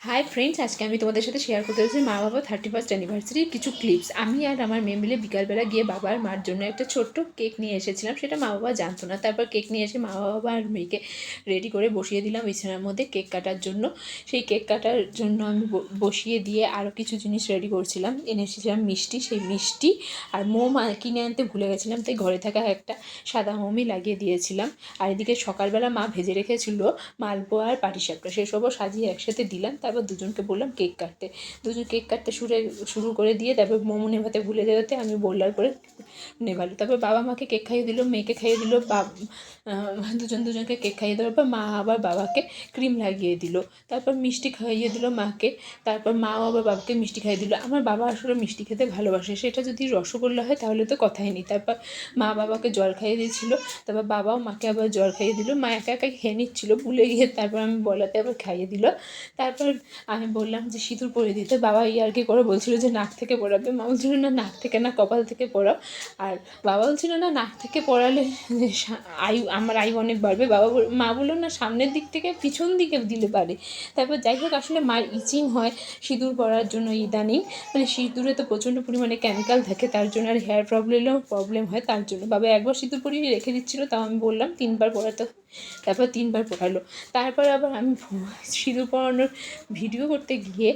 Hi friends, আজকে আমি তোমাদের সাথে শেয়ার করতে চাইছি মা বাবা 31st অ্যানিভার্সারির কিছু ক্লিপস। আমি আর আমার মেয়ে মিলে বিকালবেলা গিয়ে বাবা আর মার জন্য একটা ছোট্ট কেক নিয়ে এসেছিলাম। সেটা মা বাবা জানতো না। তারপর কেক নিয়ে এসে মা বাবা আর মেয়েকে রেডি করে বসিয়ে দিলাম বিছানার মধ্যে কেক কাটার জন্য। সেই কেক কাটার জন্য আমি বসিয়ে দিয়ে আরও কিছু জিনিস রেডি করছিলাম। এনে এসেছিলাম মিষ্টি, সেই মিষ্টি আর মোম কিনে আনতে ভুলে গেছিলাম, তাই ঘরে থাকা একটা সাদা মোমই লাগিয়ে দিয়েছিলাম। আর এদিকে সকালবেলা মা ভেজে রেখেছিল মালপোয়া আর পাটিসাপটা, সেসবও সাজিয়ে একসাথে দিলাম। তারপর দুজনকে বললাম কেক কাটতে। দুজন কেক কাটতে শুরু করে দিয়ে তারপর মোমো নেভাতে ভুলে যেতে আমি বললার পরে নেভালো। তারপর বাবা মাকে কেক খাইয়ে দিল, মেয়েকে খাইয়ে দিল, দুজনকে কেক খাইয়ে দেওয়ার পর মা আবার বাবাকে ক্রিম লাগিয়ে দিল। তারপর মিষ্টি খাইয়ে দিল মাকে। তারপর মাও আবার বাবাকে মিষ্টি খাইয়ে দিল। আমার বাবা আসলে মিষ্টি খেতে ভালোবাসে, সেটা যদি রসগোল্লা হয় তাহলে তো কথাই নেই। তারপর মা বাবাকে জল খাইয়ে দিয়েছিল। তারপর বাবাও মাকে আবার জল খাইয়ে দিল। মা একা একা খেয়ে নিচ্ছিল ভুলে গিয়ে, তারপর আমি বলাতে আবার খাইয়ে দিল। তারপর আমি বললাম যে সিঁদুর পরিয়ে দিতে। বাবা ইয়ার্কি করে বলছিল যে নাক থেকে পরাবে, মা বলছিল না নাক থেকে না, কপাল থেকে পরাও। আর বাবা বলছিল না নাক থেকে পরালে আমার আয়ু অনেক বাড়বে। মা বললো না সামনের দিক থেকে পিছন দিকে দিলে পারে। তারপর যাই হোক, আসলে মার ইচিং হয় সিঁদুর পরার জন্য ইদানিং, মানে সিঁদুরে তো প্রচণ্ড পরিমাণে কেমিক্যাল থাকে, তার জন্য আর হেয়ার প্রবলেম হয়, তার জন্য বাবা একবার সিঁদুর পরিয়ে রেখে দিচ্ছিলো। তাও আমি বললাম 3বার পরাতে। তারপর 3বার পরালো। তারপর আবার আমি সিঁদুর পরানোর ভিডিও করতে গিয়ে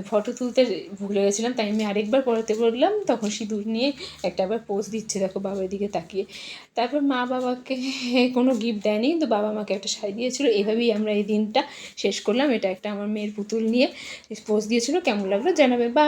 ফটো তুলতে ভুলে গেছিলাম, তাই আমি আরেকবার পরাতে বললাম। তখন সিঁদুর নিয়ে একটা আবার পোজ দিচ্ছে, দেখো বাবার দিকে তাকিয়ে। তারপর মা বাবাকে কোনো গিফট দেয়নি, কিন্তু বাবা মাকে একটা শাড়ি দিয়েছিলো। এভাবেই আমরা এই দিনটা শেষ করলাম। এটা একটা আমার মেয়ের পুতুল নিয়ে পোজ দিয়েছিলো। কেমন লাগলো জানাবে। বা